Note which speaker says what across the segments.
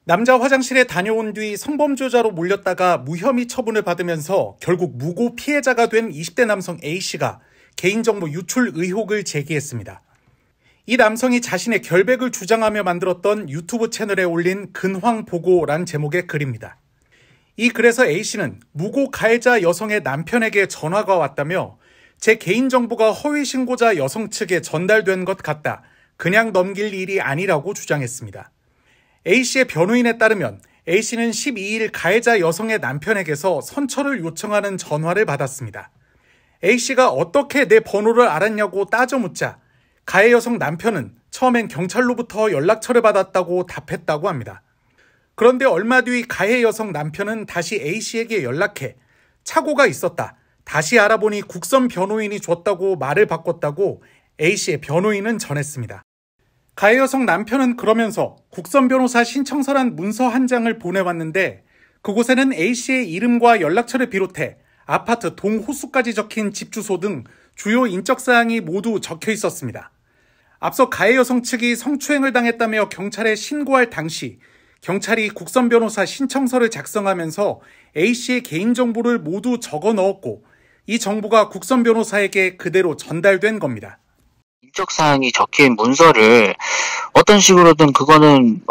Speaker 1: 남자 화장실에 다녀온 뒤 성범죄자로 몰렸다가 무혐의 처분을 받으면서 결국 무고 피해자가 된 20대 남성 A씨가 개인정보 유출 의혹을 제기했습니다. 이 남성이 자신의 결백을 주장하며 만들었던 유튜브 채널에 올린 근황보고란 제목의 글입니다. 이 글에서 A씨는 무고 가해자 여성의 남편에게 전화가 왔다며 제 개인정보가 허위신고자 여성 측에 전달된 것 같다. 그냥 넘길 일이 아니라고 주장했습니다. A씨의 변호인에 따르면 A씨는 12일 가해자 여성의 남편에게서 선처를 요청하는 전화를 받았습니다. A씨가 어떻게 내 번호를 알았냐고 따져 묻자 가해 여성 남편은 처음엔 경찰로부터 연락처를 받았다고 답했다고 합니다. 그런데 얼마 뒤 가해 여성 남편은 다시 A씨에게 연락해 착오가 있었다. 다시 알아보니 국선 변호인이 줬다고 말을 바꿨다고 A씨의 변호인은 전했습니다. 가해 여성 남편은 그러면서 국선 변호사 신청서란 문서 한 장을 보내왔는데 그곳에는 A씨의 이름과 연락처를 비롯해 아파트 동호수까지 적힌 집 주소 등 주요 인적사항이 모두 적혀 있었습니다. 앞서 가해 여성 측이 성추행을 당했다며 경찰에 신고할 당시 경찰이 국선 변호사 신청서를 작성하면서 A씨의 개인정보를 모두 적어 넣었고 이 정보가 국선 변호사에게 그대로 전달된 겁니다.
Speaker 2: 인적사항이 적힌 문서를 어떤 식으로든 그거는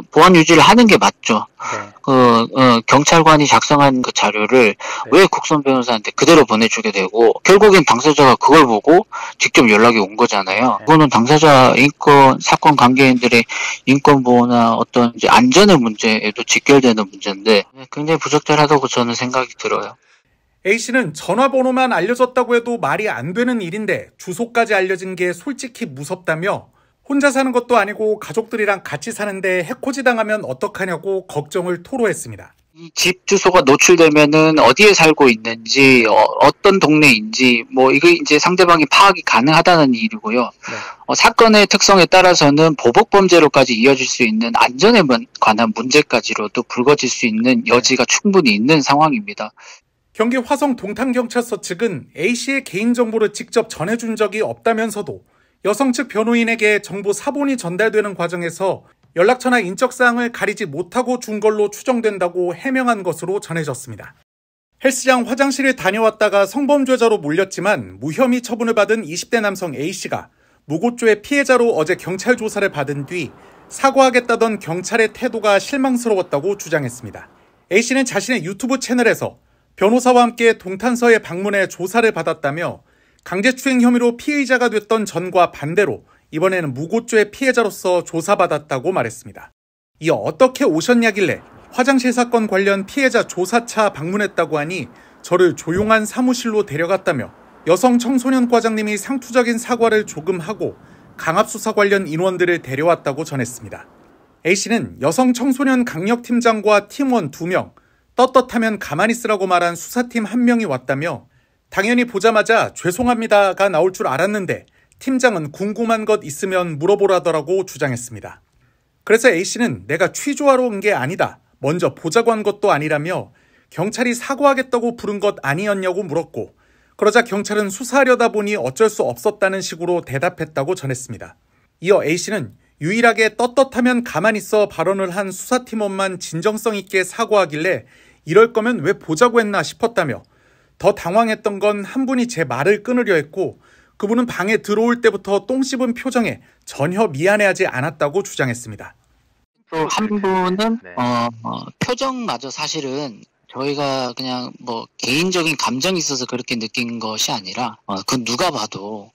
Speaker 2: 보안 유지를 하는 게 맞죠. 네. 경찰관이 작성한 그 자료를 네. 왜 국선 변호사한테 그대로 보내주게 되고 결국엔 당사자가 그걸 보고 직접 연락이 온 거잖아요. 네. 그거는 당사자 인권 사건 관계인들의 인권 보호나 어떤 이제 안전의 문제에도 직결되는 문제인데 굉장히 부적절하다고 저는 생각이 들어요.
Speaker 1: A씨는 전화번호만 알려줬다고 해도 말이 안 되는 일인데 주소까지 알려진 게 솔직히 무섭다며 혼자 사는 것도 아니고 가족들이랑 같이 사는데 해코지 당하면 어떡하냐고 걱정을 토로했습니다.
Speaker 2: 이 집 주소가 노출되면은 어디에 살고 있는지 어떤 동네인지 이게 이제 상대방이 파악이 가능하다는 일이고요. 네. 사건의 특성에 따라서는 보복 범죄로까지 이어질 수 있는 안전에 관한 문제까지로도 불거질 수 있는 여지가 충분히 있는 상황입니다.
Speaker 1: 경기 화성 동탄경찰서 측은 A씨의 개인정보를 직접 전해준 적이 없다면서도 여성 측 변호인에게 정보 사본이 전달되는 과정에서 연락처나 인적사항을 가리지 못하고 준 걸로 추정된다고 해명한 것으로 전해졌습니다. 헬스장 화장실에 다녀왔다가 성범죄자로 몰렸지만 무혐의 처분을 받은 20대 남성 A씨가 무고죄의 피해자로 어제 경찰 조사를 받은 뒤 사과하겠다던 경찰의 태도가 실망스러웠다고 주장했습니다. A씨는 자신의 유튜브 채널에서 변호사와 함께 동탄서에 방문해 조사를 받았다며 강제추행 혐의로 피의자가 됐던 전과 반대로 이번에는 무고죄 피해자로서 조사받았다고 말했습니다. 이어 어떻게 오셨냐길래 화장실 사건 관련 피해자 조사차 방문했다고 하니 저를 조용한 사무실로 데려갔다며 여성 청소년 과장님이 상투적인 사과를 조금 하고 강압수사 관련 인원들을 데려왔다고 전했습니다. A씨는 여성 청소년 강력팀장과 팀원 2명, 떳떳하면 가만히 있으라고 말한 수사팀 1명이 왔다며 당연히 보자마자 죄송합니다가 나올 줄 알았는데 팀장은 궁금한 것 있으면 물어보라더라고 주장했습니다. 그래서 A씨는 내가 취조하러 온 게 아니다. 먼저 보자고 한 것도 아니라며 경찰이 사과하겠다고 부른 것 아니었냐고 물었고 그러자 경찰은 수사하려다 보니 어쩔 수 없었다는 식으로 대답했다고 전했습니다. 이어 A씨는 유일하게 떳떳하면 가만히 있어 발언을 한 수사팀원만 진정성 있게 사과하길래 이럴 거면 왜 보자고 했나 싶었다며 더 당황했던 건 한 분이 제 말을 끊으려 했고 그분은 방에 들어올 때부터 똥 씹은 표정에 전혀 미안해하지 않았다고 주장했습니다.
Speaker 2: 또 한 분은 표정마저 사실은 저희가 그냥 개인적인 감정이 있어서 그렇게 느낀 것이 아니라 그건 누가 봐도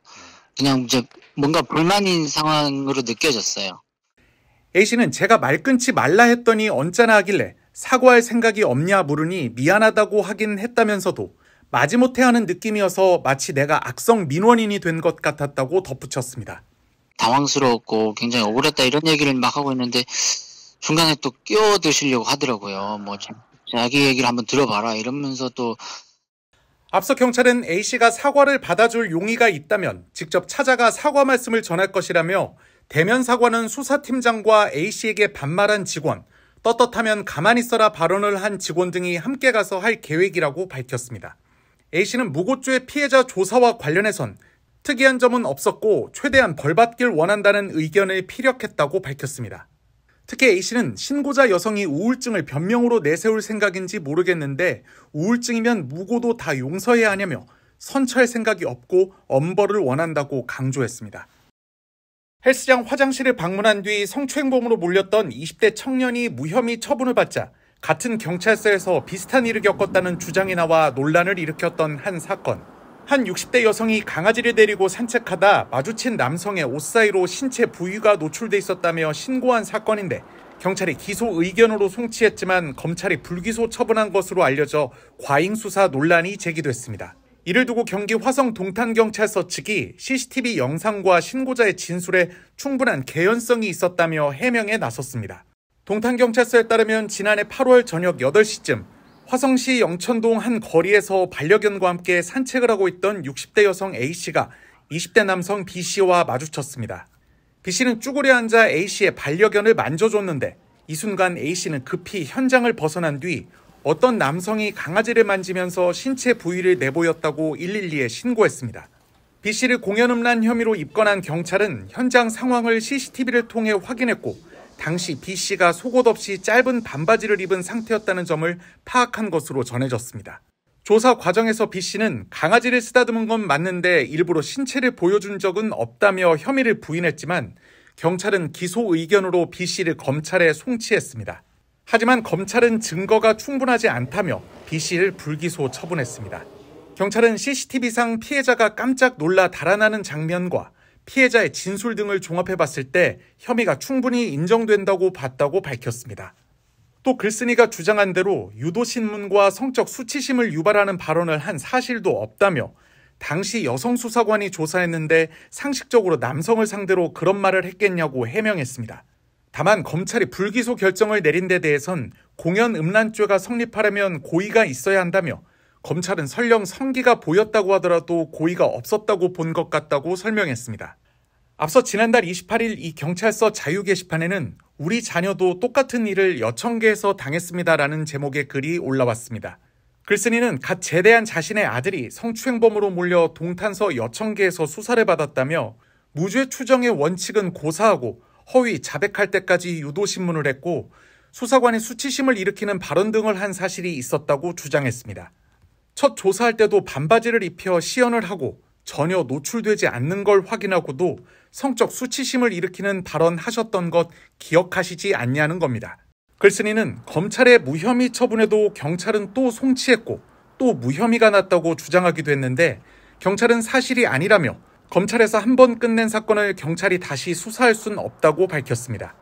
Speaker 2: 그냥 이제 뭔가 불만인 상황으로 느껴졌어요.
Speaker 1: A씨는 제가 말 끊지 말라 했더니 언짢아 하길래 사과할 생각이 없냐 물으니 미안하다고 하긴 했다면서도 마지못해 하는 느낌이어서 마치 내가 악성 민원인이 된 것 같았다고 덧붙였습니다.
Speaker 2: 당황스러웠고 굉장히 억울했다 이런 얘기를 막 하고 있는데 중간에 또 끼어드시려고 하더라고요. 자기 얘기를 한번 들어봐라 이러면서 또
Speaker 1: 앞서 경찰은 A씨가 사과를 받아줄 용의가 있다면 직접 찾아가 사과 말씀을 전할 것이라며 대면 사과는 수사팀장과 A씨에게 반말한 직원, 떳떳하면 가만히 있어라 발언을 한 직원 등이 함께 가서 할 계획이라고 밝혔습니다. A씨는 무고죄 피해자 조사와 관련해선 특이한 점은 없었고 최대한 벌받길 원한다는 의견을 피력했다고 밝혔습니다. 특히 A씨는 신고자 여성이 우울증을 변명으로 내세울 생각인지 모르겠는데 우울증이면 무고도 다 용서해야 하냐며 선처할 생각이 없고 엄벌을 원한다고 강조했습니다. 헬스장 화장실을 방문한 뒤 성추행범으로 몰렸던 20대 청년이 무혐의 처분을 받자 같은 경찰서에서 비슷한 일을 겪었다는 주장이 나와 논란을 일으켰던 한 사건. 한 60대 여성이 강아지를 데리고 산책하다 마주친 남성의 옷 사이로 신체 부위가 노출돼 있었다며 신고한 사건인데 경찰이 기소 의견으로 송치했지만 검찰이 불기소 처분한 것으로 알려져 과잉 수사 논란이 제기됐습니다. 이를 두고 경기 화성 동탄경찰서 측이 CCTV 영상과 신고자의 진술에 충분한 개연성이 있었다며 해명에 나섰습니다. 동탄경찰서에 따르면 지난해 8월 저녁 8시쯤 화성시 영천동 한 거리에서 반려견과 함께 산책을 하고 있던 60대 여성 A씨가 20대 남성 B씨와 마주쳤습니다. B씨는 쭈그려 앉아 A씨의 반려견을 만져줬는데 이 순간 A씨는 급히 현장을 벗어난 뒤 어떤 남성이 강아지를 만지면서 신체 부위를 내보였다고 112에 신고했습니다. B씨를 공연음란 혐의로 입건한 경찰은 현장 상황을 CCTV를 통해 확인했고 당시 B씨가 속옷 없이 짧은 반바지를 입은 상태였다는 점을 파악한 것으로 전해졌습니다. 조사 과정에서 B씨는 강아지를 쓰다듬은 건 맞는데 일부러 신체를 보여준 적은 없다며 혐의를 부인했지만 경찰은 기소 의견으로 B씨를 검찰에 송치했습니다. 하지만 검찰은 증거가 충분하지 않다며 B씨를 불기소 처분했습니다. 경찰은 CCTV상 피해자가 깜짝 놀라 달아나는 장면과 피해자의 진술 등을 종합해봤을 때 혐의가 충분히 인정된다고 봤다고 밝혔습니다. 또 글쓴이가 주장한 대로 유도신문과 성적 수치심을 유발하는 발언을 한 사실도 없다며 당시 여성수사관이 조사했는데 상식적으로 남성을 상대로 그런 말을 했겠냐고 해명했습니다. 다만 검찰이 불기소 결정을 내린 데 대해선 공연음란죄가 성립하려면 고의가 있어야 한다며 검찰은 설령 성기가 보였다고 하더라도 고의가 없었다고 본 것 같다고 설명했습니다. 앞서 지난달 28일 이 경찰서 자유 게시판에는 우리 자녀도 똑같은 일을 여청계에서 당했습니다라는 제목의 글이 올라왔습니다. 글쓴이는 갓 제대한 자신의 아들이 성추행범으로 몰려 동탄서 여청계에서 수사를 받았다며 무죄 추정의 원칙은 고사하고 허위 자백할 때까지 유도신문을 했고 수사관이 수치심을 일으키는 발언 등을 한 사실이 있었다고 주장했습니다. 첫 조사할 때도 반바지를 입혀 시연을 하고 전혀 노출되지 않는 걸 확인하고도 성적 수치심을 일으키는 발언하셨던 것 기억하시지 않냐는 겁니다. 글쓴이는 검찰의 무혐의 처분에도 경찰은 또 송치했고 또 무혐의가 났다고 주장하기도 했는데 경찰은 사실이 아니라며 검찰에서 한 번 끝낸 사건을 경찰이 다시 수사할 수는 없다고 밝혔습니다.